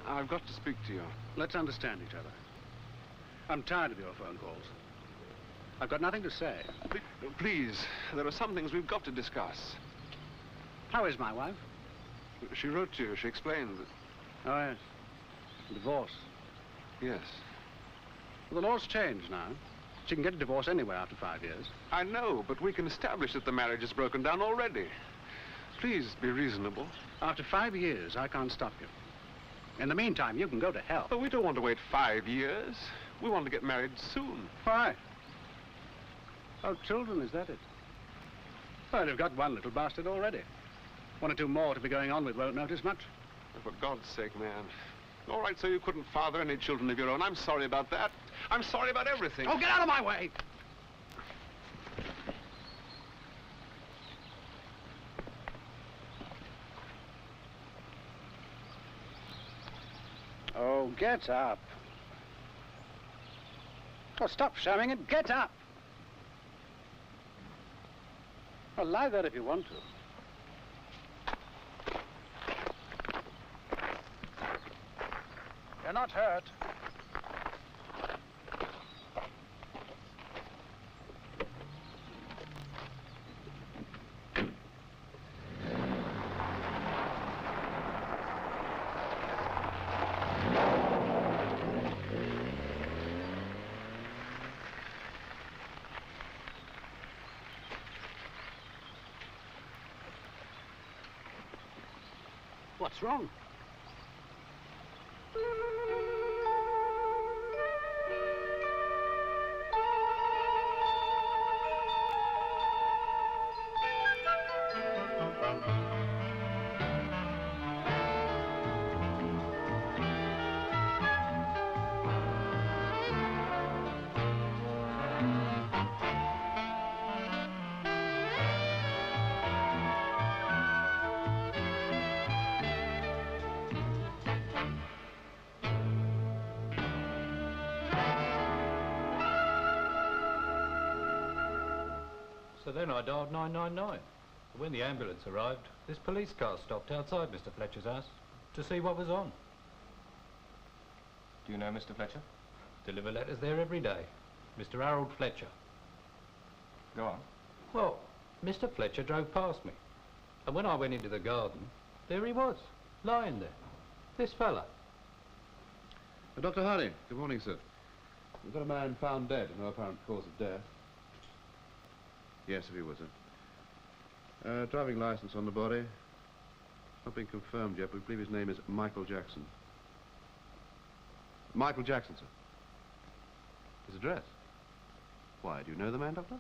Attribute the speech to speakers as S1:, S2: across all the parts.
S1: I've got to speak to you.
S2: Let's understand each other. I'm tired of your phone calls. I've got nothing to say.
S1: Please, there are some things we've got to discuss.
S2: How is my wife?
S1: She wrote to you. She explained that...
S2: Oh, yes. Divorce.
S1: Yes.
S2: Well, the law's changed now. She can get a divorce anywhere after 5 years.
S1: I know, but we can establish that the marriage is broken down already. Please, be reasonable.
S2: After 5 years, I can't stop you. In the meantime, you can go to hell.
S1: But we don't want to wait 5 years. We want to get married soon.
S2: Why? Oh, children, is that it? Well, they've got one little bastard already. 1 or 2 more to be going on with won't notice much.
S1: For God's sake, man. All right, so you couldn't father any children of your own. I'm sorry about that. I'm sorry about everything.
S2: Oh, get out of my way! Oh, get up. Oh, stop shamming and get up. Well, lie there if you want to. You're not hurt. What's wrong?
S3: So then I dialed 999. When the ambulance arrived, this police car stopped outside Mr. Fletcher's house to see what was on.
S4: Do you know Mr. Fletcher?
S3: Deliver letters there every day. Mr. Harold Fletcher.
S4: Go on.
S3: Well, Mr. Fletcher drove past me. And when I went into the garden, there he was, lying there. This fella.
S5: Dr. Harding, good morning, sir. We've got a man found dead, no apparent cause of death. Yes, if he was, sir. Driving license on the body. Not been confirmed yet, but we believe his name is Michael Jackson. Michael Jackson, sir. His address? Why, do you know the man, Doctor?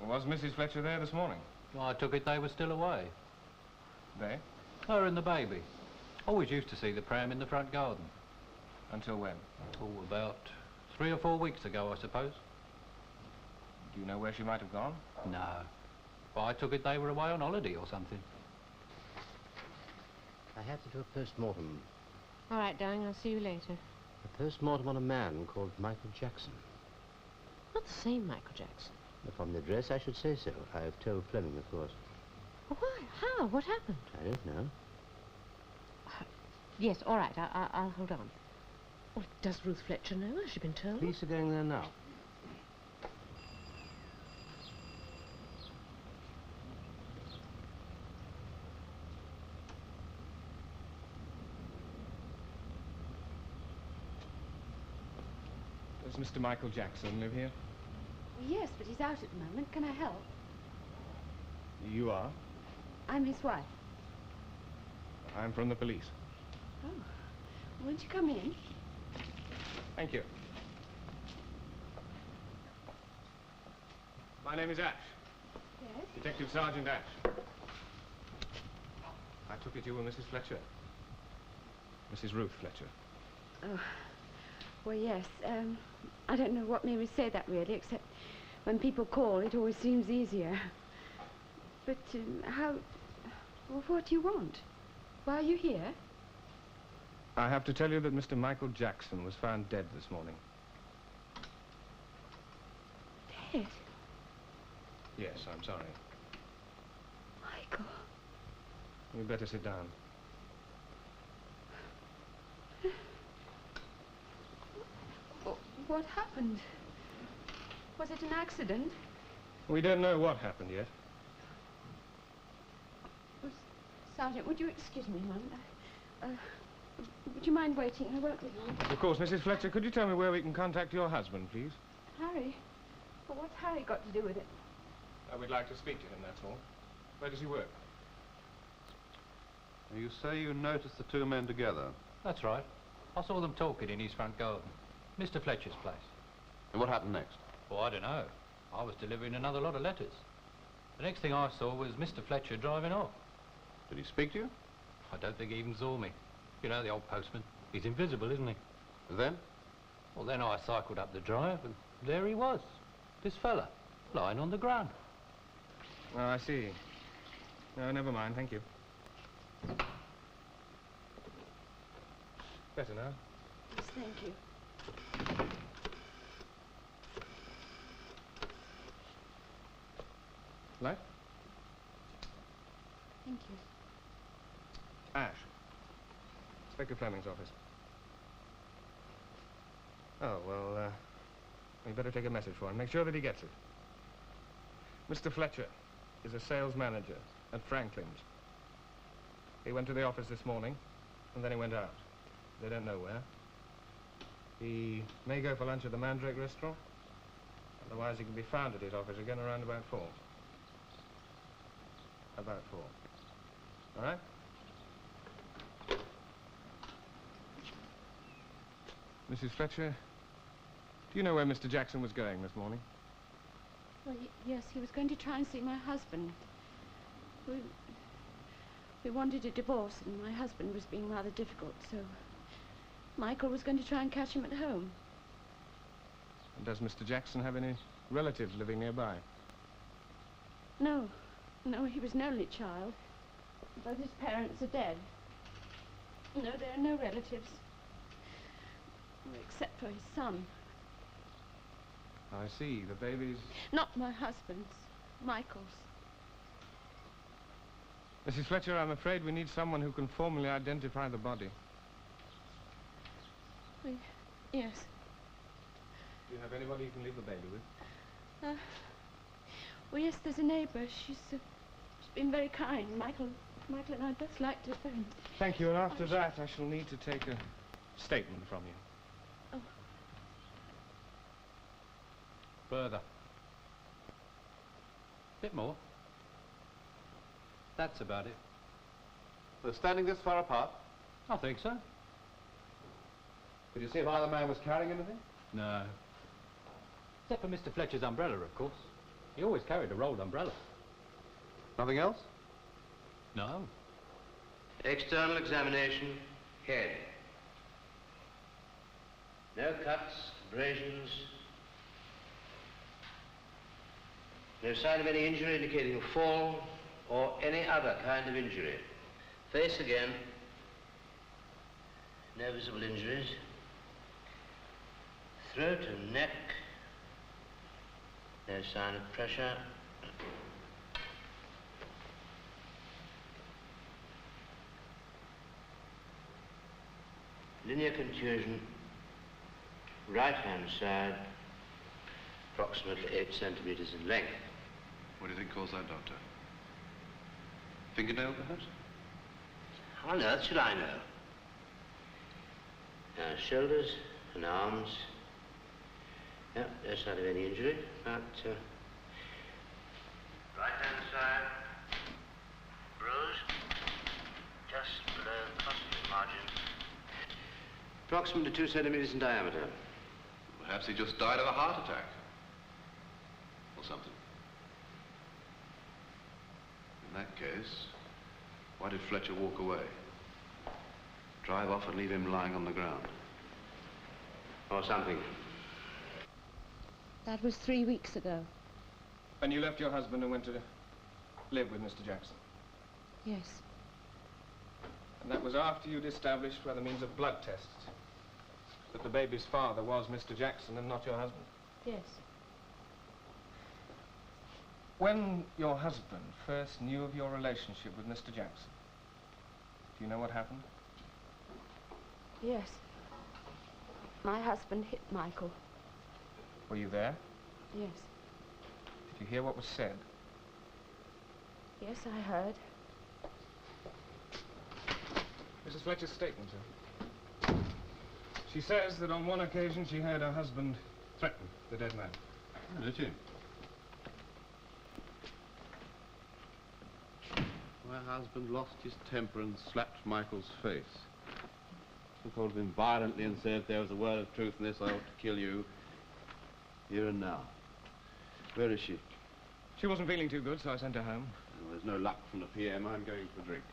S4: Was Mrs. Fletcher there this morning?
S3: Well, I took it they were still away.
S4: They?
S3: Her and the baby. Always used to see the pram in the front garden.
S4: Until when?
S3: Oh, about 3 or 4 weeks ago, I suppose.
S4: Do you know where she might have gone?
S3: No. Well, I took it they were away on holiday or something.
S6: I have to do a post-mortem.
S7: All right, darling, I'll see you later.
S6: A post-mortem on a man called Michael Jackson.
S7: Not the same Michael Jackson.
S6: From the address, I should say so. I've told Fleming, of course.
S7: Why? How? What happened?
S6: I don't know.
S7: Yes, all right, I'll hold on. Well, does Ruth Fletcher know? Has she been told?
S6: Police are going there now.
S4: Does Mr. Michael Jackson live here?
S8: Yes, but he's out at the moment. Can I help?
S4: You are?
S8: I'm his wife.
S4: I'm from the police.
S8: Oh. Won't you come in?
S4: Thank you. My name is Ash.
S8: Yes?
S4: Detective Sergeant Ash. I took it you were Mrs. Fletcher. Mrs. Ruth Fletcher.
S8: Oh. Well, yes. I don't know what made me say that, really, except when people call, it always seems easier. But how... Well, what do you want? Why are you here?
S4: I have to tell you that Mr. Michael Jackson was found dead this morning.
S8: Dead?
S4: Yes, I'm sorry.
S8: Michael.
S4: You'd better sit down.
S8: What happened? Was it an accident?
S4: We don't know what happened yet.
S8: Oh, Sergeant, would you excuse me a moment? Would you mind waiting? I won't be long.
S4: Of course, Mrs. Fletcher, could you tell me where we can contact your husband, please?
S8: Harry? Well, what's Harry got to do with it?
S4: We'd like to speak to him, that's all. Where does he work?
S5: You say you noticed the two men together?
S3: That's right. I saw them talking in his front garden. Mr. Fletcher's place.
S5: And what happened next?
S3: Oh, I don't know. I was delivering another lot of letters. The next thing I saw was Mr. Fletcher driving off.
S5: Did he speak to you?
S3: I don't think he even saw me. You know, the old postman. He's invisible, isn't he?
S5: Then?
S3: Well, then I cycled up the drive, and there he was. This fella, lying on the ground.
S4: Oh, I see. No, never mind, thank you. Better now.
S8: Yes, thank you.
S4: Light?
S8: Thank you.
S4: Ash. Inspector Fleming's office. Oh, well, we better take a message for him. Make sure that he gets it. Mr. Fletcher is a sales manager at Franklin's. He went to the office this morning, and then he went out. They don't know where. He may go for lunch at the Mandrake restaurant. Otherwise, he can be found at his office again around about 4. About 4. All right? Mrs. Fletcher, do you know where Mr. Jackson was going this morning?
S8: Well, yes, he was going to try and see my husband. We wanted a divorce, and my husband was being rather difficult, so Michael was going to try and catch him at home.
S4: And does Mr. Jackson have any relatives living nearby?
S8: No. No, he was an only child. Both his parents are dead. No, there are no relatives. Except for his son.
S4: I see. The baby's...
S8: Not my husband's. Michael's.
S4: Mrs. Fletcher, I'm afraid we need someone who can formally identify the body.
S8: Yes.
S4: Do you have anybody you can leave the baby with?
S8: Well, yes, there's a neighbour. She's been very kind. Michael and I'd both like to phone.
S4: Thank you, and after that I shall need to take a statement from you.
S8: Oh.
S3: Further. Bit more. That's about it.
S5: They're standing this far apart?
S3: I think so.
S5: Could you see if either man was carrying anything?
S3: No. Except for Mr. Fletcher's umbrella, of course. He always carried a rolled umbrella.
S5: Nothing else?
S3: No.
S6: External examination, head. No cuts, abrasions. No sign of any injury indicating a fall or any other kind of injury. Face again. No visible injuries. Throat and neck. No sign of pressure. Linear contusion, right hand side, approximately 8 centimeters in length.
S5: What do you think caused that, Doctor? Fingernail, perhaps?
S6: How on earth should I know? Shoulders and arms. No sign of any injury. About right hand side, bruise, just below the costume margin. Approximately 2 centimeters in diameter.
S5: Perhaps he just died of a heart attack. Or something. In that case, why did Fletcher walk away? Drive off and leave him lying on the ground.
S6: Or something.
S7: That was 3 weeks ago.
S4: And you left your husband and went to live with Mr. Jackson?
S7: Yes.
S4: And that was after you'd established, by the means of blood tests, that the baby's father was Mr. Jackson and not your husband?
S7: Yes.
S4: When your husband first knew of your relationship with Mr. Jackson, do you know what happened?
S8: Yes. My husband hit Michael.
S4: Were you there?
S8: Yes.
S4: Did you hear what was said?
S8: Yes, I heard.
S4: Mrs. Fletcher's statement, sir. She says that on one occasion she heard her husband threaten the dead man.
S5: Oh, did you? My husband lost his temper and slapped Michael's face. I called him violently and said if there was a word of truth in this, I ought to kill you. Here and now. Where is she?
S4: She wasn't feeling too good, so I sent her home.
S5: Well, there's no luck from the PM. I'm going for a drink.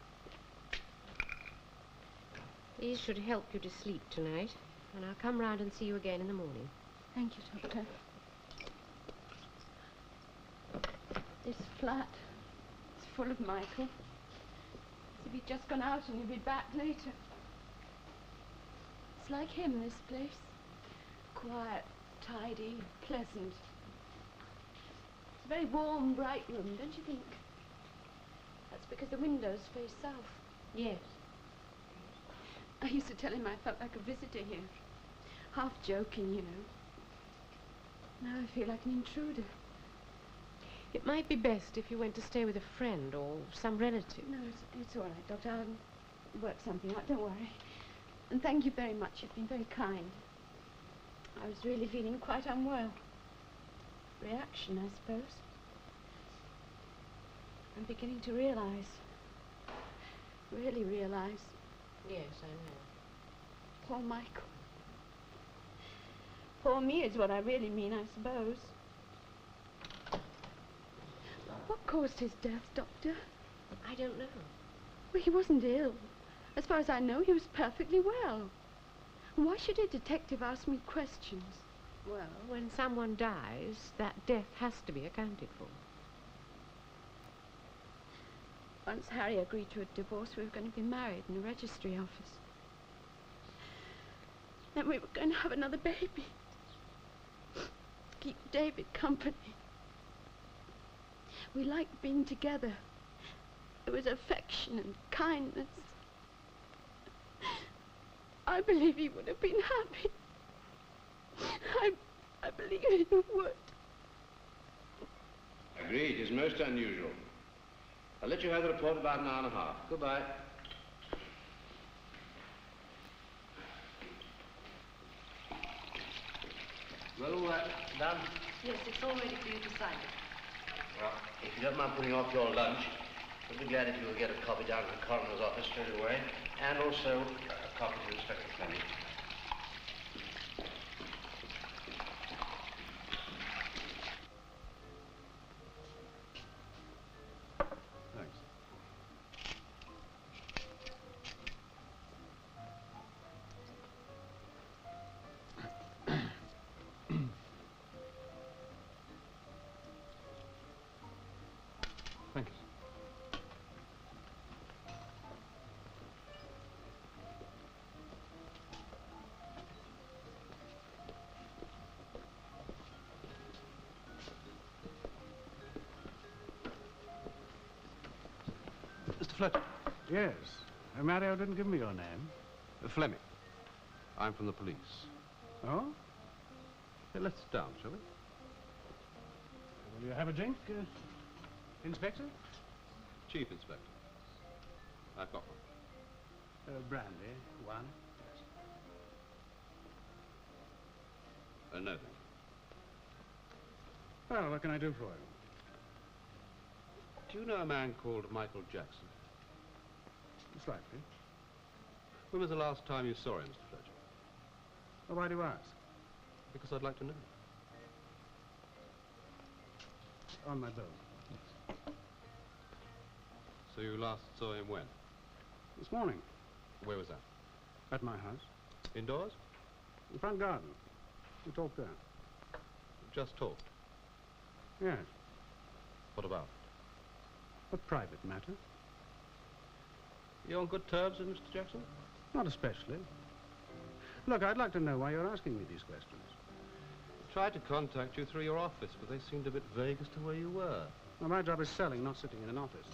S7: These should help you to sleep tonight, and I'll come round and see you again in the morning.
S8: Thank you, Doctor. This flat is full of Michael. As if he'd just gone out and he'd be back later. It's like him, this place. Quiet, tidy, pleasant. It's a very warm, bright room, don't you think? That's because the windows face south.
S7: Yes.
S8: I used to tell him I felt like a visitor here. Half joking, you know. Now I feel like an intruder.
S7: It might be best if you went to stay with a friend or some relative.
S8: No, it's all right, Doctor. I'll work something out, don't worry. And thank you very much. You've been very kind. I was really feeling quite unwell. Reaction, I suppose. I'm beginning to realize. Really realize.
S7: Yes, I know.
S8: Poor Michael. Poor me is what I really mean, I suppose. What caused his death, Doctor?
S7: I don't know.
S8: Well, he wasn't ill. As far as I know, he was perfectly well. Why should a detective ask me questions?
S7: Well, when someone dies, that death has to be accounted for.
S8: Once Harry agreed to a divorce, we were going to be married in a registry office. Then we were going to have another baby. Keep David company. We liked being together. There was affection and kindness. I believe he would have been happy. I believe he would.
S6: Agreed. It's most unusual. I'll let you have the report about an hour and a half. Goodbye. Well, all that done?
S9: Yes, it's all ready for you to sign.
S6: Well, if you don't mind putting off your lunch, we'll be glad if you will get a copy down to the coroner's office straight away, and also a copy to Inspector Fleming.
S5: Thanks. Thank you. Mr. Fletcher.
S2: Yes. Mario didn't give me your name.
S5: Fleming. I'm from the police.
S2: Oh?
S5: Hey, let's sit down, shall we?
S2: Will you have a drink, Inspector?
S5: Chief Inspector. I've got one.
S2: Brandy, one.
S5: No, thank you.
S2: Well, what can I do for you?
S5: Do you know a man called Michael Jackson?
S2: Slightly.
S5: When was the last time you saw him, Mr. Fletcher?
S2: Well, why do you ask?
S5: Because I'd like to know.
S2: On my bill.
S5: So you last saw him when?
S2: This morning.
S5: Where was that?
S2: At my house.
S5: Indoors?
S2: The front garden. We talked there.
S5: Just talked.
S2: Yes.
S5: What about?
S2: A private matter.
S5: You on good terms with Mr. Jackson?
S2: Not especially. Look, I'd like to know why you're asking me these questions.
S5: I tried to contact you through your office, but they seemed a bit vague as to where you were.
S2: Well, my job is selling, not sitting in an office.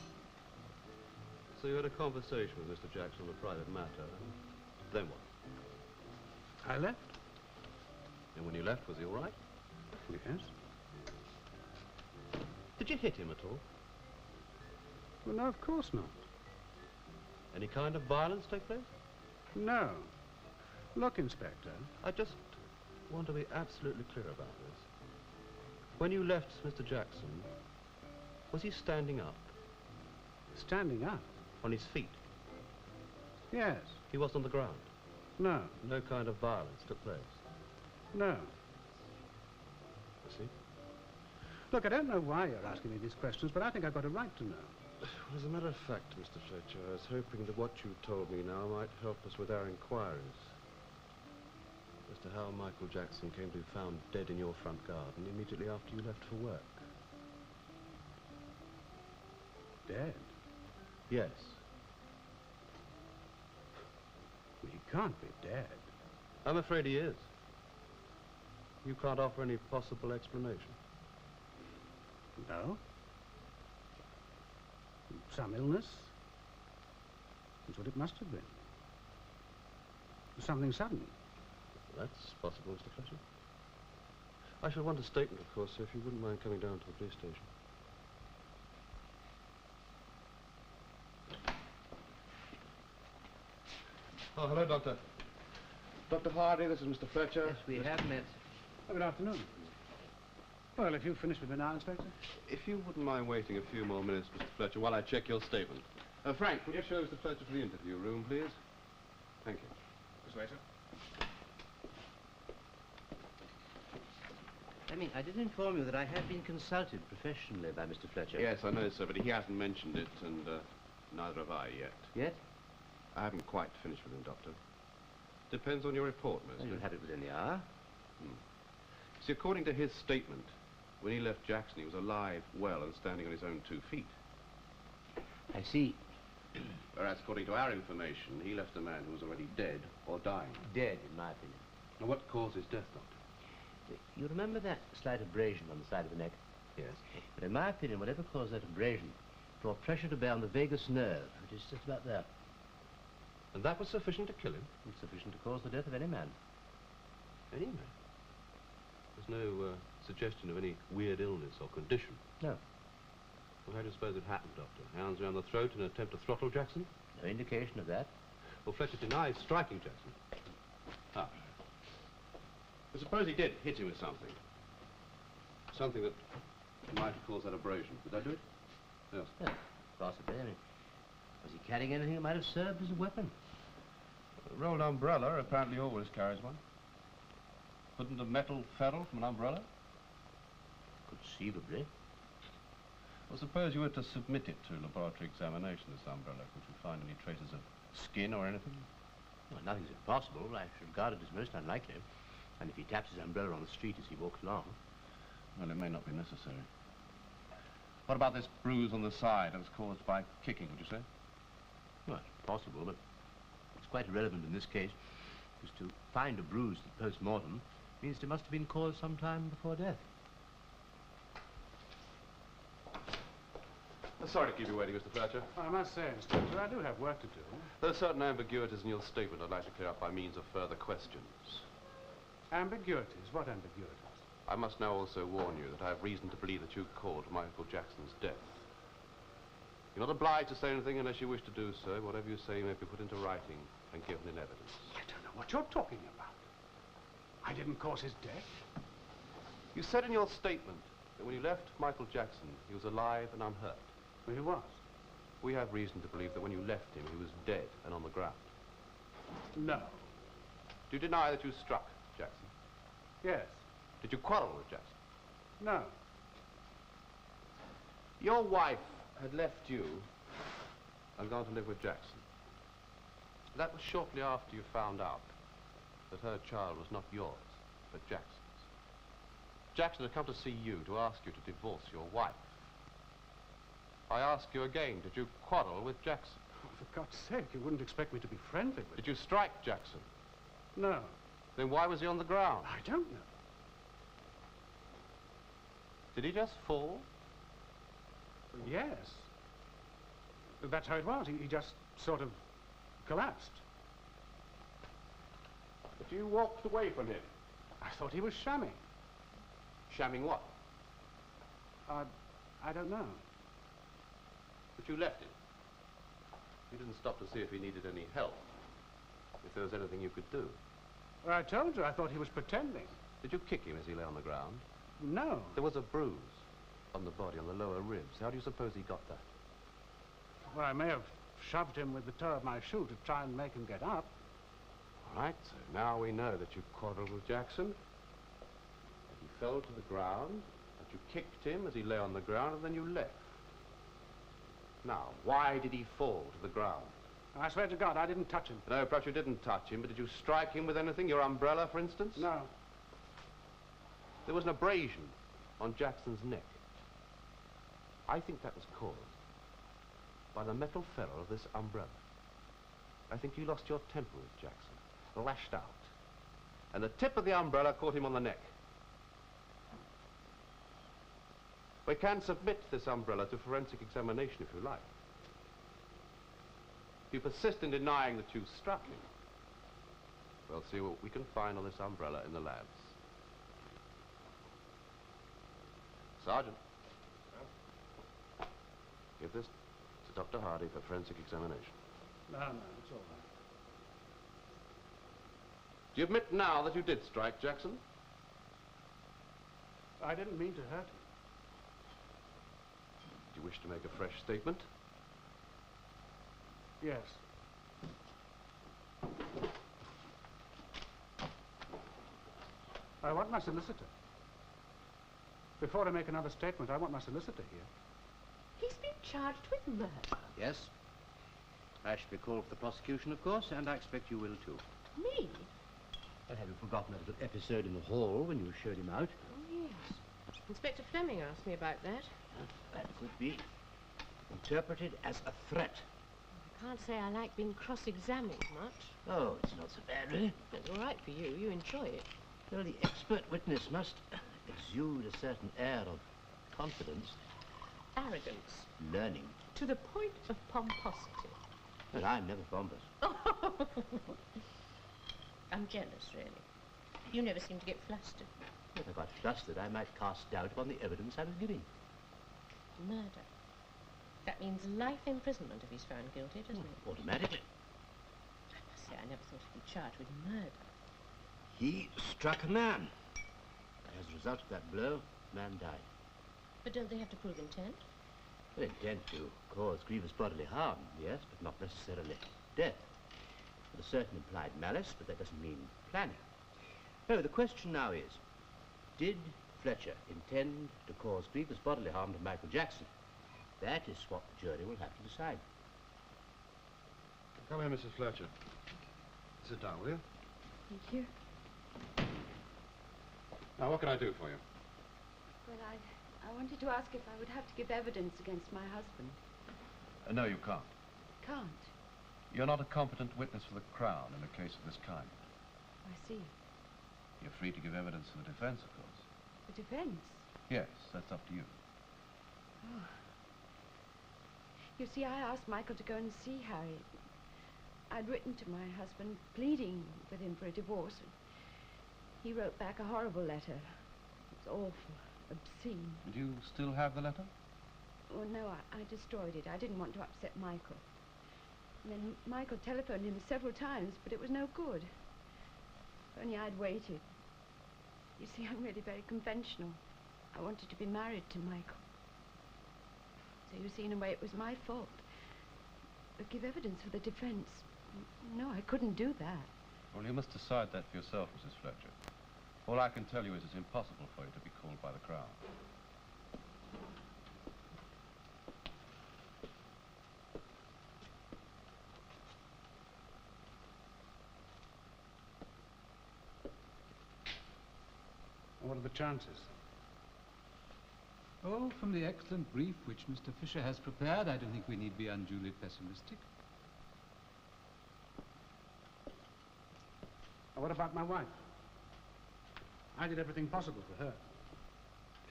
S5: So you had a conversation with Mr. Jackson on a private matter, and then what?
S2: I left.
S5: And when you left, was he all right?
S2: Yes?
S5: Did you hit him at all?
S2: Well, no, of course not.
S5: Any kind of violence take place?
S2: No. Look, Inspector.
S5: I just want to be absolutely clear about this. When you left Mr. Jackson, was he standing up?
S2: Standing up?
S5: On his feet?
S2: Yes.
S5: He was on the ground?
S2: No.
S5: No kind of violence took place?
S2: No.
S5: I see.
S2: Look, I don't know why you're asking me these questions, but I think I've got a right to know.
S5: Well, as a matter of fact, Mr. Fletcher, I was hoping that what you told me now might help us with our inquiries. As to how Michael Jackson came to be found dead in your front garden immediately after you left for work.
S2: Dead?
S5: Yes.
S2: Well, he can't be dead.
S5: I'm afraid he is. You can't offer any possible explanation?
S2: No. Some illness. That's what it must have been. Something sudden.
S5: That's possible, Mr. Fletcher. I shall want a statement, of course, so if you wouldn't mind coming down to the police station. Oh, hello, Doctor. Dr. Hardy, this is Mr. Fletcher.
S6: Yes, we have met.
S2: Oh, good afternoon. Well, if you've finished with me now, Inspector.
S5: If you wouldn't mind waiting a few more minutes, Mr. Fletcher, while I check your statement. Frank, would you show Mr. Fletcher to the interview room, please? Thank you.
S4: This way, sir.
S6: I did inform you that I have been consulted professionally by Mr. Fletcher.
S5: Yes, I know, sir, but he hasn't mentioned it, and neither have I yet.
S6: Yet?
S5: I haven't quite finished with him, Doctor. Depends on your report, mostly.
S6: Well, you'll have it within the hour.
S5: See, according to his statement, when he left Jackson, he was alive, well, and standing on his own 2 feet.
S6: I see.
S5: Whereas, according to our information, he left a man who was already dead or dying.
S6: Dead, in my opinion.
S5: Now, what caused his death, Doctor?
S6: You remember that slight abrasion on the side of the neck?
S5: Yes.
S6: But in my opinion, whatever caused that abrasion brought pressure to bear on the vagus nerve, which is just about there.
S5: And that was sufficient to kill him?
S6: It's sufficient to cause the death of any man.
S5: Any man? There's no suggestion of any weird illness or condition?
S6: No.
S5: Well, how do you suppose it happened, Doctor? Hands around the throat in an attempt to throttle Jackson?
S6: No indication of that.
S5: Well, Fletcher denies striking Jackson. Ah. I suppose he did hit him with something. Something that might have caused that abrasion. Did I do it? Yes.
S6: Yeah, possibly. Was he carrying anything that might have served as a weapon?
S5: A rolled umbrella apparently always carries one. Couldn't a metal ferrule from an umbrella?
S6: Conceivably.
S5: Well, suppose you were to submit it to laboratory examination, this umbrella. Could you find any traces of skin or anything?
S6: Well, nothing's impossible. I should regard it as most unlikely. And if he taps his umbrella on the street as he walks along...
S5: Well, it may not be necessary. What about this bruise on the side that was caused by kicking, would you say?
S6: Well, it's possible, but it's quite irrelevant in this case. Because to find a bruise at post-mortem means it must have been caused some time before death.
S5: Sorry to keep you waiting, Mr. Fletcher.
S2: I must say, Inspector, I do have work to do.
S5: There are certain ambiguities in your statement I'd like to clear up by means of further questions.
S2: Ambiguities? What ambiguities?
S5: I must now also warn you that I have reason to believe that you caused Michael Jackson's death. You're not obliged to say anything unless you wish to do so. Whatever you say may be put into writing and given in evidence.
S2: I don't know what you're talking about. I didn't cause his death.
S5: You said in your statement that when you left Michael Jackson, he was alive and unhurt.
S2: Well, he was.
S5: We have reason to believe that when you left him, he was dead and on the ground.
S2: No.
S5: Do you deny that you struck Jackson?
S2: Yes.
S5: Did you quarrel with Jackson?
S2: No.
S5: Your wife had left you and gone to live with Jackson. That was shortly after you found out that her child was not yours, but Jackson's. Jackson had come to see you to ask you to divorce your wife. I ask you again, did you quarrel with Jackson?
S2: Oh, for God's sake, you wouldn't expect me to be friendly with
S5: Did you strike Jackson?
S2: No.
S5: Then why was he on the ground?
S2: I don't know.
S5: Did he just fall?
S2: Yes. That's how it was. He just sort of collapsed.
S5: But you walked away from him.
S2: I thought he was shamming.
S1: Shamming what?
S2: I don't know.
S1: But you left him. You didn't stop to see if he needed any help. If there was anything you could do.
S2: Well, I told you I thought he was pretending.
S1: Did you kick him as he lay on the ground?
S2: No.
S1: There was a bruise on the body, on the lower ribs. How do you suppose he got that?
S2: Well, I may have shoved him with the toe of my shoe to try and make him get up.
S1: All right, so now we know that you quarreled with Jackson, that he fell to the ground, that you kicked him as he lay on the ground, and then you left. Now, why did he fall to the ground?
S2: I swear to God, I didn't touch him.
S1: No, perhaps you didn't touch him, but did you strike him with anything? Your umbrella, for instance?
S2: No.
S1: There was an abrasion on Jackson's neck. I think that was caused by the metal ferrule of this umbrella. I think you lost your temper with Jackson, lashed out, and the tip of the umbrella caught him on the neck. We can submit this umbrella to forensic examination if you like. If you persist in denying that you struck him, we'll see what we can find on this umbrella in the labs. Sergeant, give this to Dr. Hardy for forensic examination.
S2: No, it's all right.
S1: Do you admit now that you did strike Jackson?
S2: I didn't mean to hurt him.
S1: Do you wish to make a fresh statement?
S2: Yes. I want my solicitor. Before I make another statement, I want my solicitor here.
S7: He's been charged with murder.
S6: Yes. I shall be called for the prosecution, of course, and I expect you will too.
S7: Me?
S6: But have you forgotten that little episode in the hall when you showed him out?
S7: Oh, yes. Inspector Fleming asked me about that.
S6: That could be interpreted as a threat.
S7: I can't say I like being cross-examined much.
S6: Oh, it's not so bad, really.
S7: It's all right for you. You enjoy it.
S6: Well, the expert witness must exude a certain air of confidence.
S7: Arrogance.
S6: Learning.
S7: To the point of pomposity.
S6: But I'm never pompous.
S7: I'm jealous, really. You never seem to get flustered.
S6: If I got flustered, I might cast doubt upon the evidence I was giving.
S7: Murder. That means life imprisonment if he's found guilty, doesn't it?
S6: Automatically.
S7: I must say, I never thought he'd be charged with murder.
S6: He struck a man. As a result of that blow, man died.
S7: But don't they have to prove intent?
S6: Well, intent to cause grievous bodily harm, yes, but not necessarily death. With a certain implied malice, but that doesn't mean planning. No, the question now is, did Fletcher intend to cause grievous bodily harm to Michael Jackson? That is what the jury will have to decide.
S5: Come here, Mrs. Fletcher. Sit down, will you?
S8: Thank you.
S5: Now, what can I do for you?
S8: Well, I wanted to ask if I would have to give evidence against my husband.
S5: No, you can't.
S8: Can't.
S5: You're not a competent witness for the Crown in a case of this kind.
S8: I see.
S5: You're free to give evidence for the defense, of course.
S8: The defense?
S5: Yes, that's up to you.
S8: Oh. You see, I asked Michael to go and see Harry. I'd written to my husband, pleading with him for a divorce. He wrote back a horrible letter. It's awful, obscene.
S5: Do you still have the letter?
S8: Oh, no, I destroyed it. I didn't want to upset Michael. And then Michael telephoned him several times, but it was no good. If only I'd waited. You see, I'm really very conventional. I wanted to be married to Michael. So you see, in a way, it was my fault. But give evidence for the defense. No, I couldn't do that.
S5: Well, you must decide that for yourself, Mrs. Fletcher. All I can tell you is it's impossible for you to be called by the Crown.
S2: What are the chances?
S10: Oh, from the excellent brief which Mr. Fisher has prepared, I don't think we need be unduly pessimistic.
S2: What about my wife? I did everything possible for her.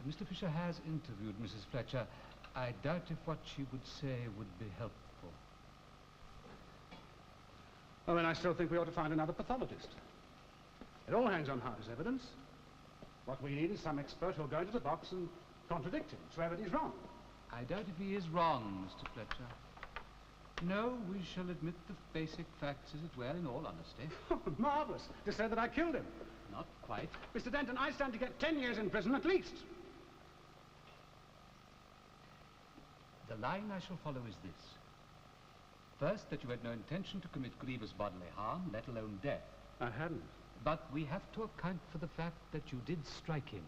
S10: Mr. Fisher has interviewed Mrs. Fletcher. I doubt if what she would say would be helpful.
S2: Well, then I still think we ought to find another pathologist. It all hangs on Hardy's evidence. What we need is some expert who'll go into the box and contradict him, swear that he's wrong.
S10: I doubt if he is wrong, Mr. Fletcher. No, we shall admit the basic facts as it were, in all honesty.
S2: Oh, marvellous. To say that I killed him.
S10: Not quite.
S2: Mr. Denton, I stand to get 10 years in prison at least.
S10: The line I shall follow is this. First, that you had no intention to commit grievous bodily harm, let alone death.
S2: I hadn't.
S10: But we have to account for the fact that you did strike him.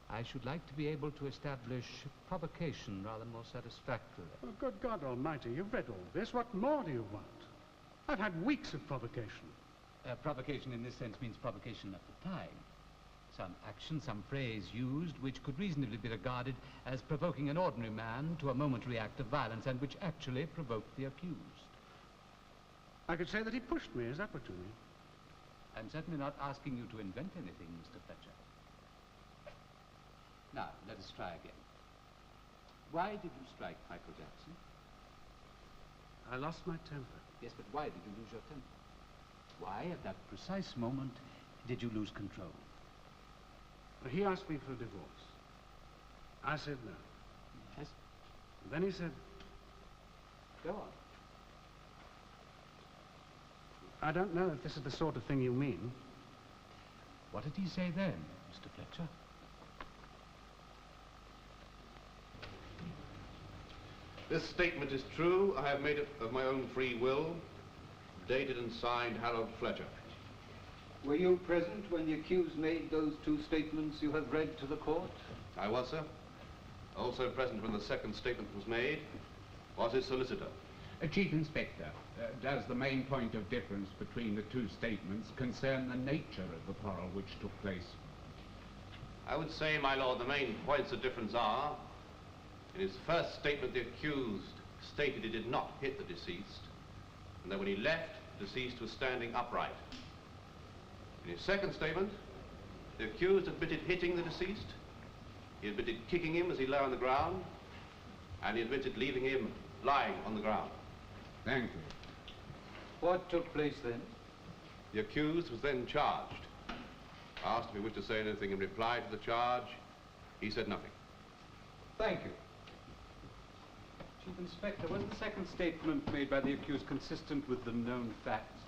S10: I should like to be able to establish provocation rather more satisfactorily.
S2: Oh, good God Almighty, you've read all this. What more do you want? I've had weeks of provocation.
S10: Provocation in this sense means provocation at the time. Some action, some phrase used which could reasonably be regarded as provoking an ordinary man to a momentary act of violence and which actually provoked the accused.
S2: I could say that he pushed me. Is that what you mean?
S10: I'm certainly not asking you to invent anything, Mr. Fletcher. Now, let us try again. Why did you strike Michael Jackson?
S2: I lost my temper.
S10: Yes, but why did you lose your temper? Why, at that precise moment, did you lose control?
S2: He asked me for a divorce. I said no.
S10: Yes?
S2: And then he said,
S10: go on.
S2: I don't know if this is the sort of thing you mean.
S10: What did he say then, Mr. Fletcher?
S1: This statement is true. I have made it of my own free will, dated and signed Harold Fletcher.
S11: Were you present when the accused made those two statements you have read to the court?
S1: I was, sir. Also present when the second statement was made was his solicitor.
S12: Chief Inspector, does the main point of difference between the two statements concern the nature of the quarrel which took place?
S1: I would say, my lord, the main points of difference are, in his first statement, the accused stated he did not hit the deceased, and that when he left, the deceased was standing upright. In his second statement, the accused admitted hitting the deceased, he admitted kicking him as he lay on the ground, and he admitted leaving him lying on the ground.
S12: Thank you.
S11: What took place then?
S1: The accused was then charged. Asked if he wished to say anything in reply to the charge, he said nothing.
S11: Thank you.
S2: Chief Inspector, was the second statement made by the accused consistent with the known facts?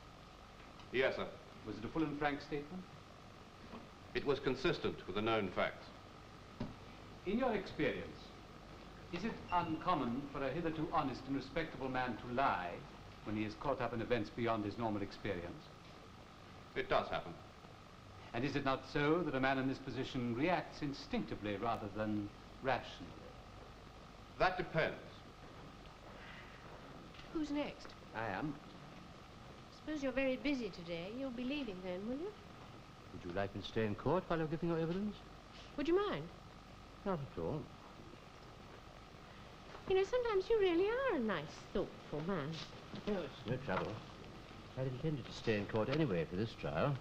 S1: Yes, sir.
S2: Was it a full and frank statement?
S1: It was consistent with the known facts.
S2: In your experience, is it uncommon for a hitherto honest and respectable man to lie when he is caught up in events beyond his normal experience?
S1: It does happen.
S2: And is it not so that a man in this position reacts instinctively rather than rationally?
S1: That depends.
S7: Who's next?
S6: I am.
S7: Suppose you're very busy today. You'll be leaving then, will you?
S6: Would you like me to stay in court while you're giving your evidence?
S7: Would you mind?
S6: Not at all.
S7: You know, sometimes you really are a nice, thoughtful man.
S6: Oh, it's no trouble. I'd intended to stay in court anyway for this trial.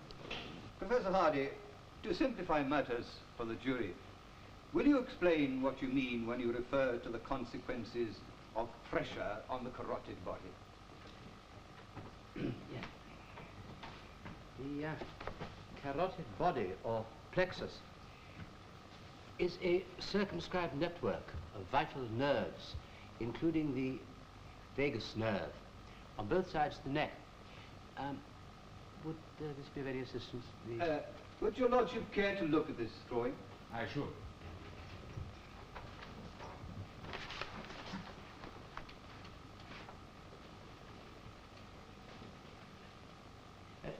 S11: Professor Hardy, to simplify matters for the jury, will you explain what you mean when you refer to the consequences of pressure on the carotid body?
S6: Yeah. The carotid body, or plexus, is a circumscribed network of vital nerves, including the vagus nerve, on both sides of the neck. Would this be of any assistance?
S11: Would your lordship care to look at this drawing?
S12: I should.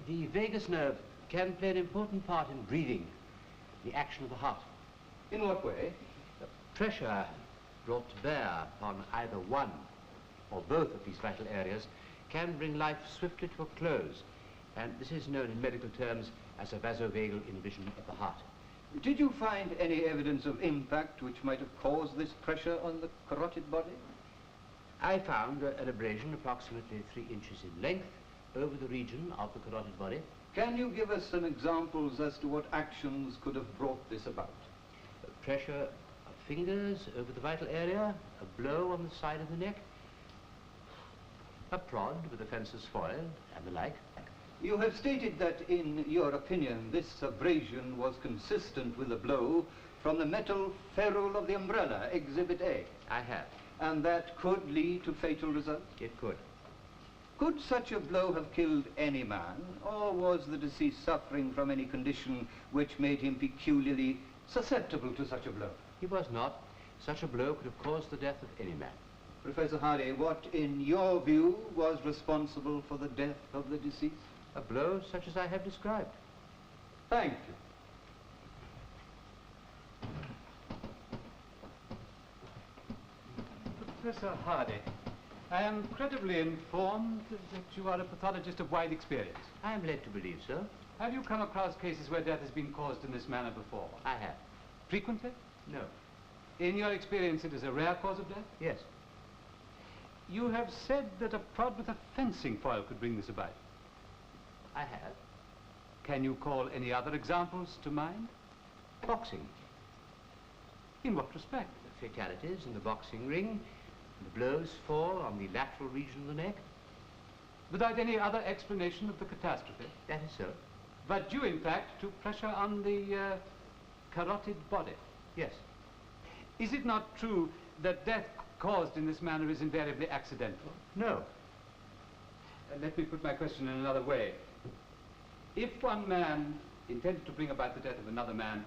S6: The vagus nerve can play an important part in breathing, the action of the heart.
S11: In what way?
S6: Pressure brought to bear upon either one or both of these vital areas can bring life swiftly to a close, and this is known in medical terms as a vasovagal inhibition of the heart.
S11: Did you find any evidence of impact which might have caused this pressure on the carotid body?
S6: I found an abrasion approximately 3 inches in length over the region of the carotid body.
S11: Can you give us some examples as to what actions could have brought this about?
S6: Pressure of fingers over the vital area, a blow on the side of the neck, a prod with a fencer's foil, and the like.
S11: You have stated that, in your opinion, this abrasion was consistent with a blow from the metal ferrule of the umbrella, Exhibit A.
S6: I have.
S11: And that could lead to fatal results?
S6: It could.
S11: Could such a blow have killed any man, or was the deceased suffering from any condition which made him peculiarly susceptible to such a blow?
S6: He was not. Such a blow could have caused the death of any man.
S11: Professor Hardy, what, in your view, was responsible for the death of the deceased?
S6: A blow such as I have described.
S11: Thank you.
S2: Professor Hardy, I am credibly informed that you are a pathologist of wide experience.
S6: I am led to believe so.
S2: Have you come across cases where death has been caused in this manner before?
S6: I have.
S2: Frequently?
S6: No.
S2: In your experience, it is a rare cause of death?
S6: Yes.
S2: You have said that a prod with a fencing foil could bring this about.
S6: I have.
S2: Can you call any other examples to mind?
S6: Boxing.
S2: In what respect?
S6: The fatalities in the boxing ring. The blows fall on the lateral region of the neck.
S2: Without any other explanation of the catastrophe?
S6: That is so.
S2: But due, in fact, to pressure on the carotid body?
S6: Yes.
S2: Is it not true that death caused in this manner is invariably accidental?
S6: No.
S2: Let me put my question in another way. If one man intended to bring about the death of another man,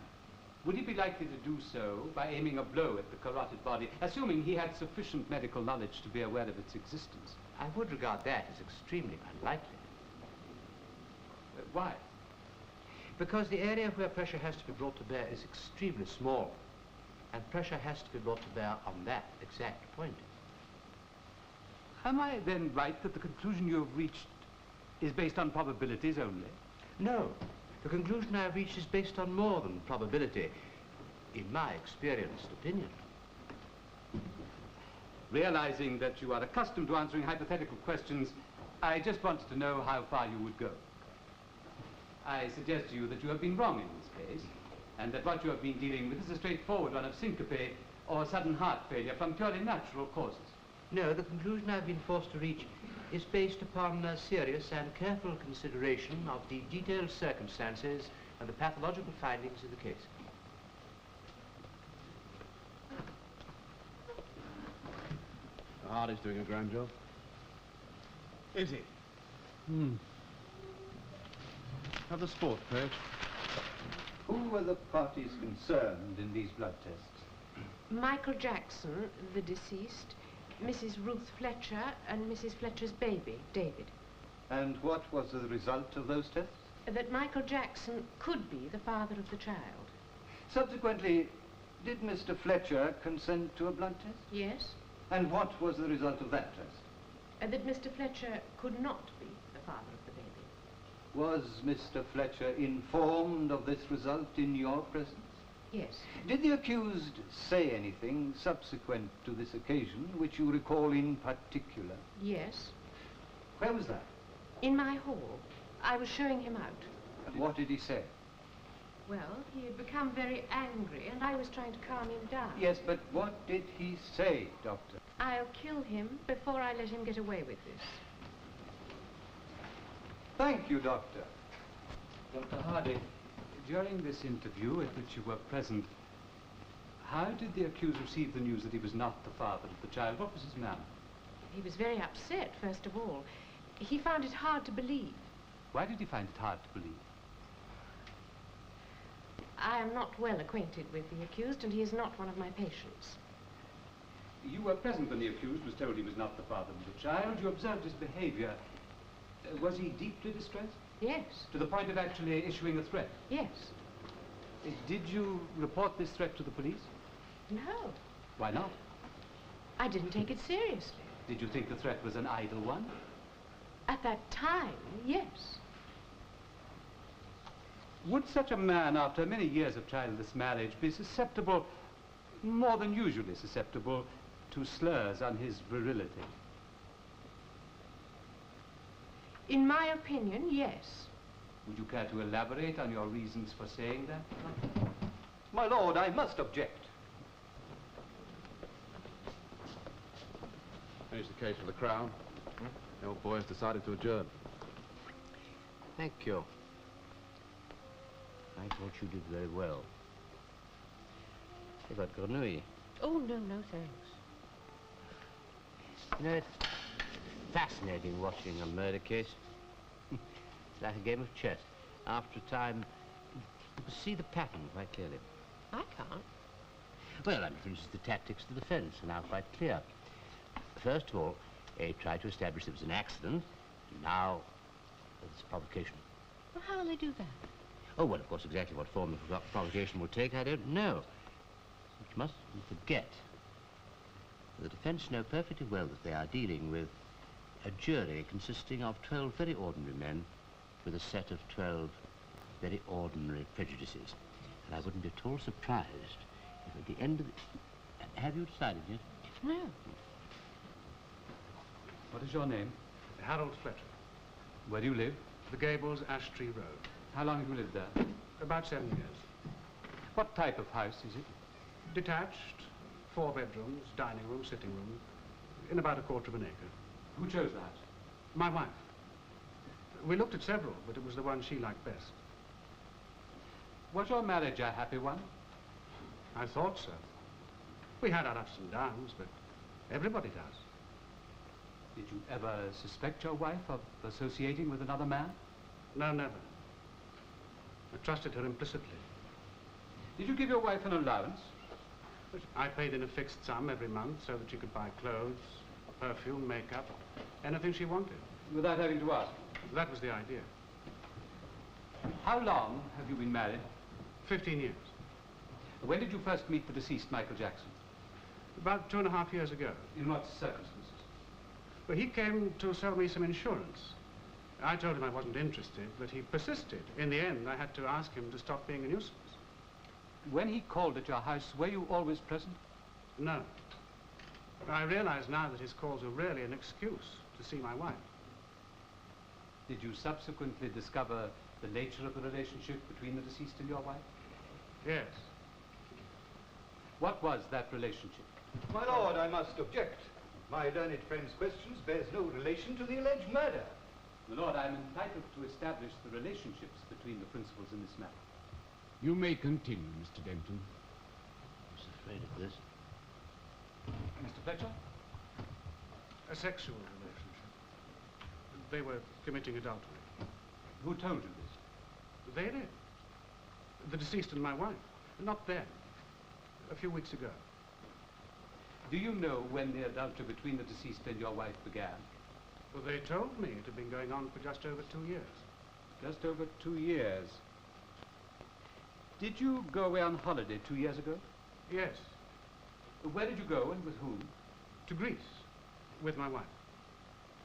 S2: would he be likely to do so by aiming a blow at the carotid body, assuming he had sufficient medical knowledge to be aware of its existence?
S6: I would regard that as extremely unlikely.
S2: Why?
S6: Because the area where pressure has to be brought to bear is extremely small, and pressure has to be brought to bear on that exact point.
S2: Am I then right that the conclusion you have reached is based on probabilities only?
S6: No. The conclusion I have reached is based on more than probability, in my experienced opinion.
S2: Realizing that you are accustomed to answering hypothetical questions, I just wanted to know how far you would go. I suggest to you that you have been wrong in this case, and that what you have been dealing with is a straightforward one of syncope or sudden heart failure from purely natural causes.
S6: No, the conclusion I've been forced to reach is based upon serious and careful consideration of the detailed circumstances and the pathological findings of the case.
S5: Hardy's doing a grand job.
S11: Is he?
S5: Have the sport page.
S11: Who were the parties concerned in these blood tests?
S7: Michael Jackson, the deceased, Mrs. Ruth Fletcher, and Mrs. Fletcher's baby, David.
S11: And what was the result of those tests?
S7: That Michael Jackson could be the father of the child.
S11: Subsequently, did Mr. Fletcher consent to a blood test?
S7: Yes.
S11: And what was the result of that test?
S7: That Mr. Fletcher could not be the father of the baby.
S11: Was Mr. Fletcher informed of this result in your presence?
S7: Yes.
S11: Did the accused say anything subsequent to this occasion which you recall in particular?
S7: Yes.
S11: Where was that?
S7: In my hall. I was showing him out.
S11: And what did he say?
S7: Well, he had become very angry, and I was trying to calm him down.
S11: Yes, but what did he say, Doctor?
S7: I'll kill him before I let him get away with this.
S11: Thank you, Doctor.
S2: Dr. Hardy, during this interview at which you were present, how did the accused receive the news that he was not the father of the child? What was his manner?
S7: He was very upset, first of all. He found it hard to believe.
S2: Why did he find it hard to believe?
S7: I am not well acquainted with the accused, and he is not one of my patients.
S2: You were present when the accused was told he was not the father of the child. You observed his behavior. Was he deeply distressed?
S7: Yes.
S2: To the point of actually issuing a threat?
S7: Yes.
S2: Did you report this threat to the police?
S7: No.
S2: Why not?
S7: I didn't take it seriously.
S2: Did you think the threat was an idle one?
S7: At that time, yes.
S2: Would such a man, after many years of childless marriage, be susceptible, more than usually susceptible, to slurs on his virility?
S7: In my opinion, yes.
S2: Would you care to elaborate on your reasons for saying that?
S11: My lord, I must object.
S5: Finish the case for the Crown. The old boy has decided to adjourn.
S6: Thank you. I thought you did very well. Hey, but Grenouille.
S7: Oh, no, no, thanks.
S6: You know, it's fascinating watching a murder case. It's like a game of chess. After a time, you can see the pattern quite clearly.
S7: I can't.
S6: Well, I mean, for instance, the tactics of the defense are now quite clear. First of all, they tried to establish it was an accident. Now, it's provocation.
S7: Well, how will they do that?
S6: Oh, well, of course, exactly what form the provocation will take, I don't know. But you mustn't forget, the defense know perfectly well that they are dealing with a jury consisting of 12 very ordinary men with a set of 12 very ordinary prejudices. And I wouldn't be at all surprised if at the end of the... Have you decided yet?
S7: No.
S2: What is your name?
S13: Harold Fletcher.
S2: Where do you live?
S13: The Gables, Ash Tree Road.
S2: How long have you lived there?
S13: About 7 years.
S2: What type of house is it?
S13: Detached, 4 bedrooms, dining room, sitting room, in about a quarter of an acre.
S2: Who chose the house?
S13: My wife. We looked at several, but it was the one she liked best.
S2: Was your marriage a happy one?
S13: I thought so. We had our ups and downs, but everybody does.
S2: Did you ever suspect your wife of associating with another man?
S13: No, never. I trusted her implicitly.
S2: Did you give your wife an allowance?
S13: I paid in a fixed sum every month so that she could buy clothes, perfume, makeup, anything she wanted.
S2: Without having to ask?
S13: That was the idea.
S2: How long have you been married?
S13: 15 years.
S2: When did you first meet the deceased Michael Jackson?
S13: About 2.5 years ago.
S2: In what circumstances?
S13: Well, he came to sell me some insurance. I told him I wasn't interested, but he persisted. In the end, I had to ask him to stop being a nuisance.
S2: When he called at your house, were you always present?
S13: No. I realize now that his calls were really an excuse to see my wife.
S2: Did you subsequently discover the nature of the relationship between the deceased and your wife?
S13: Yes.
S2: What was that relationship?
S11: My lord, I must object. My learned friend's questions bears no relation to the alleged murder.
S2: My lord, I am entitled to establish the relationships between the principals in this matter.
S12: You may continue, Mr. Denton.
S6: I was afraid of this.
S2: Mr. Fletcher?
S13: A sexual relationship. They were committing adultery.
S2: Who told you this?
S13: They did. The deceased and my wife. Not then. A few weeks ago.
S2: Do you know when the adultery between the deceased and your wife began?
S13: Well, they told me it had been going on for just over 2 years.
S2: Just over 2 years. Did you go away on holiday 2 years ago?
S13: Yes.
S2: Where did you go and with whom?
S13: To Greece, with my wife.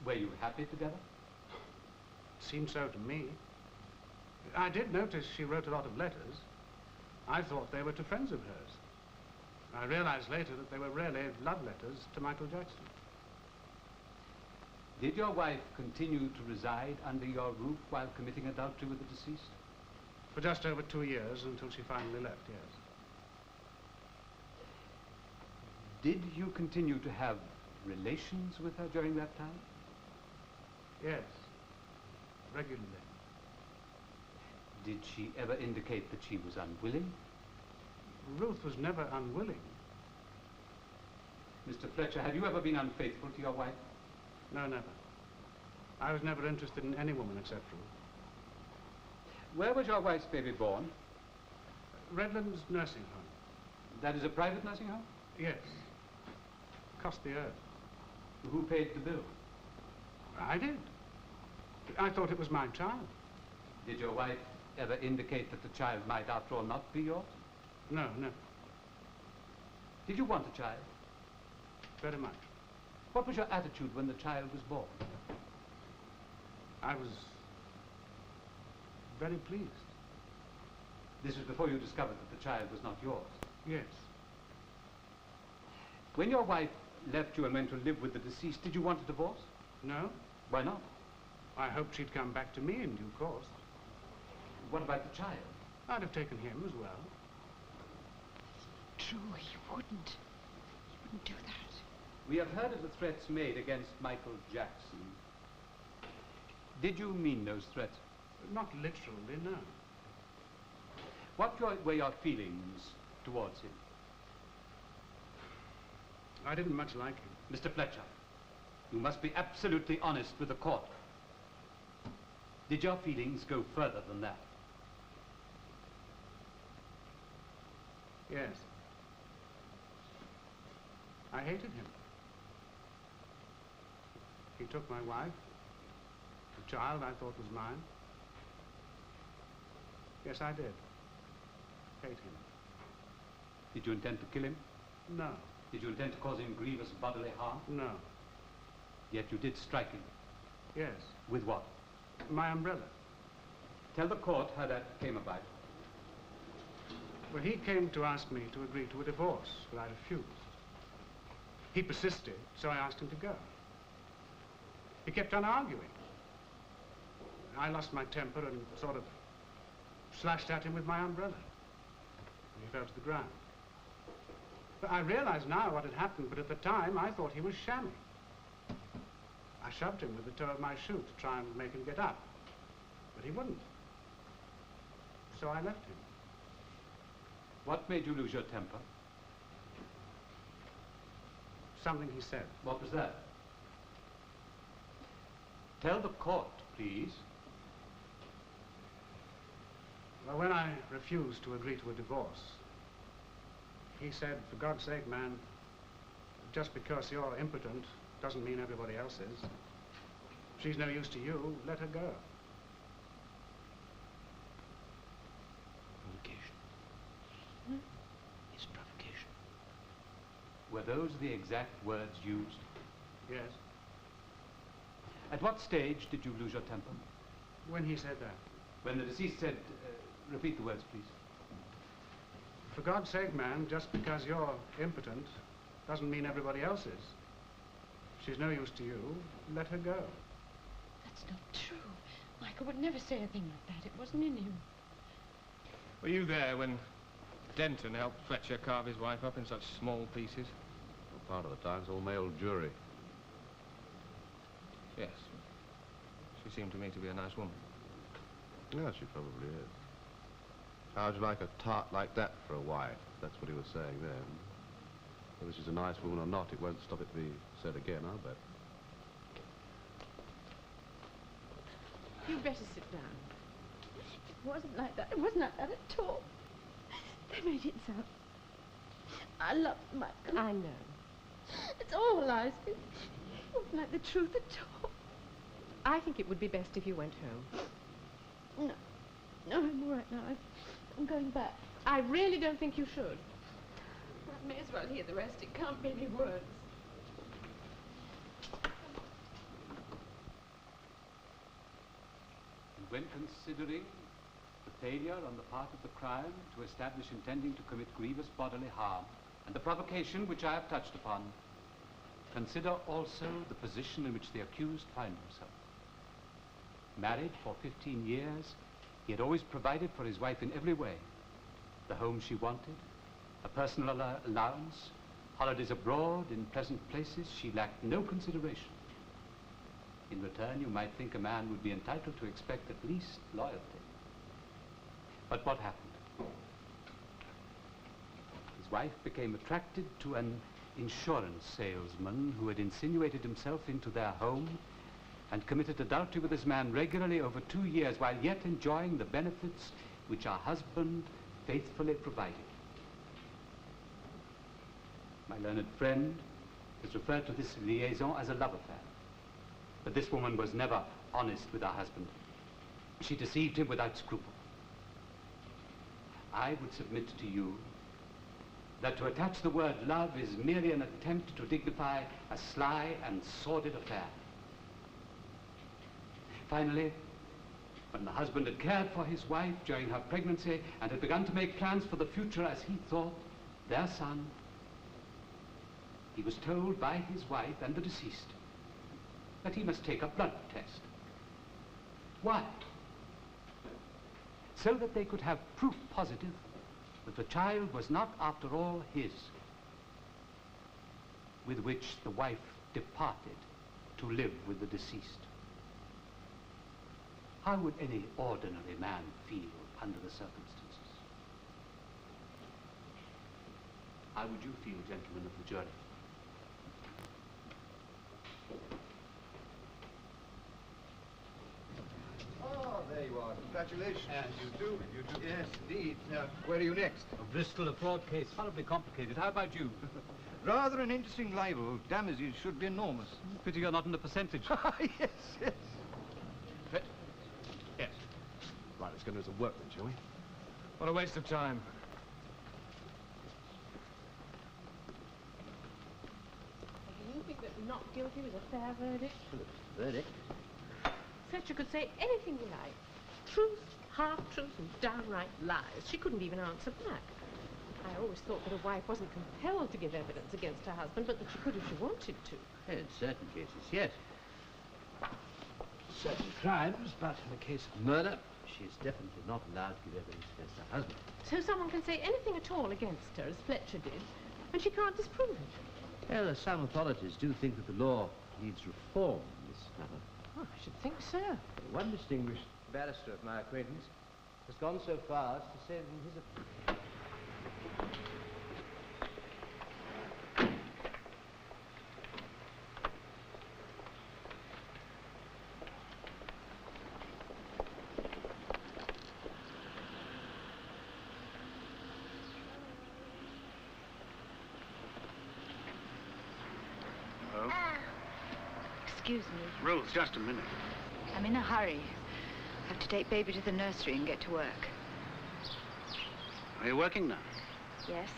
S2: Were you happy together?
S13: Seemed so to me. I did notice she wrote a lot of letters. I thought they were to friends of hers. I realized later that they were really love letters to Michael Jackson.
S2: Did your wife continue to reside under your roof while committing adultery with the deceased?
S13: For just over 2 years, until she finally left, yes.
S2: Did you continue to have relations with her during that time?
S13: Yes, regularly.
S2: Did she ever indicate that she was unwilling?
S13: Ruth was never unwilling.
S2: Mr. Fletcher, have you ever been unfaithful to your wife?
S13: No, never. I was never interested in any woman except Ruth.
S2: Where was your wife's baby born?
S13: Redlands nursing home.
S2: That is a private nursing home?
S13: Yes. Cost the earth.
S2: Who paid the bill?
S13: I did. I thought it was my child.
S2: Did your wife ever indicate that the child might, after all, not be yours?
S13: No, never.
S2: Did you want a child?
S13: Very much.
S2: What was your attitude when the child was born?
S13: I was very pleased.
S2: This was before you discovered that the child was not yours?
S13: Yes.
S2: When your wife left you and went to live with the deceased, did you want a divorce?
S13: No.
S2: Why not?
S13: I hoped she'd come back to me in due course.
S2: What about the child?
S13: I'd have taken him as well.
S8: True, he wouldn't. He wouldn't do that.
S2: We have heard of the threats made against Michael Jackson. Did you mean those threats?
S13: Not literally, no.
S2: What were your feelings towards him?
S13: I didn't much like him.
S2: Mr. Fletcher, you must be absolutely honest with the court. Did your feelings go further than that?
S13: Yes. I hated him. He took my wife. The child I thought was mine. Yes, I did. Hate him.
S2: Did you intend to kill him?
S13: No.
S2: Did you intend to cause him grievous bodily harm?
S13: No.
S2: Yet you did strike him.
S13: Yes.
S2: With what?
S13: My umbrella.
S2: Tell the court how that came about.
S13: Well, he came to ask me to agree to a divorce, but I refused. He persisted, so I asked him to go. He kept on arguing. I lost my temper and sort of slashed at him with my umbrella. And he fell to the ground. But I realize now what had happened, but at the time I thought he was shamming. I shoved him with the toe of my shoe to try and make him get up, but he wouldn't. So I left him.
S2: What made you lose your temper?
S13: Something he said.
S2: What was that? Tell the court, please.
S13: Well, when I refused to agree to a divorce, he said, for God's sake, man, just because you're impotent doesn't mean everybody else is. If she's no use to you, let her go.
S6: Provocation. It's provocation.
S2: Were those the exact words used?
S13: Yes.
S2: At what stage did you lose your temper?
S13: When he said that.
S2: When the deceased said, repeat the words, please.
S13: For God's sake, man, just because you're impotent doesn't mean everybody else is. If she's no use to you, let her go.
S8: That's not true. Michael would never say a thing like that. It wasn't in him.
S4: Were you there when Denton helped Fletcher carve his wife up in such small pieces?
S5: Well, part of the time, it's all male jury.
S4: Yes. She seemed to me to be a nice woman.
S5: Yeah, she probably is. How'd you like a tart like that for a wife? That's what he was saying then. Whether she's a nice woman or not, it won't stop it being said again, I'll bet.
S7: You'd better sit down.
S8: It wasn't like that. It wasn't like that at all. They made it so. I love Michael.
S7: I know.
S8: It's all lies. It wasn't like the truth at all.
S7: I think it would be best if you went home.
S8: No. No, I'm all right now. I'm going back.
S7: I really don't think you should.
S8: I may as well hear the rest. It can't be any worse.
S2: And when considering the failure on the part of the crime to establish intending to commit grievous bodily harm and the provocation which I have touched upon, consider also the position in which the accused found himself. Married for 15 years, he had always provided for his wife in every way. The home she wanted, a personal allowance, holidays abroad in pleasant places, she lacked no consideration. In return, you might think a man would be entitled to expect at least loyalty. But what happened? His wife became attracted to an insurance salesman who had insinuated himself into their home and committed adultery with this man regularly over 2 years while yet enjoying the benefits which her husband faithfully provided. My learned friend has referred to this liaison as a love affair. But this woman was never honest with her husband. She deceived him without scruple. I would submit to you that to attach the word love is merely an attempt to dignify a sly and sordid affair. Finally, when the husband had cared for his wife during her pregnancy and had begun to make plans for the future as he thought, their son, he was told by his wife and the deceased that he must take a blood test. Why? So that they could have proof positive that the child was not, after all, his, with which the wife departed to live with the deceased. How would any ordinary man feel under the circumstances? How would you feel, gentlemen of the jury?
S11: Oh, there you are. Congratulations.
S2: And you too. You too.
S11: Yes, indeed. Now, where are you next?
S2: Bristol, a fraud case, horribly complicated. How about you?
S11: Rather an interesting libel. Damages should be enormous.
S2: Pity you're not in the percentage.
S11: Yes, yes.
S1: Yes. Right, let's go do some work then, shall we?
S4: What a waste of time.
S7: Do you think that not guilty was a fair verdict?
S6: Verdict?
S7: Fletcher could say anything he liked. Truth, half-truth, and downright lies. She couldn't even answer back. I always thought that a wife wasn't compelled to give evidence against her husband, but that she could if she wanted to.
S6: In certain cases, yes.
S10: Certain crimes, but in the case of murder,
S6: She's definitely not allowed to give evidence against her husband.
S7: So someone can say anything at all against her, as Fletcher did, and she can't disprove it.
S6: Well, some authorities do think that the law needs reform in this matter.
S7: Oh, I should think so.
S6: One distinguished barrister of my acquaintance has gone so far as to say that in his opinion...
S14: Excuse me.
S13: Ruth, just a minute.
S14: I'm in a hurry. I have to take baby to the nursery and get to work.
S13: Are you working now?
S14: Yes?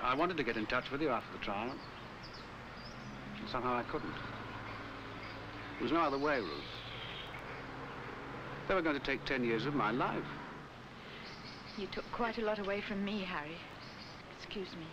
S13: I wanted to get in touch with you after the trial. And somehow I couldn't. There was no other way, Ruth. They were going to take 10 years of my life.
S14: You took quite a lot away from me, Harry. Excuse me.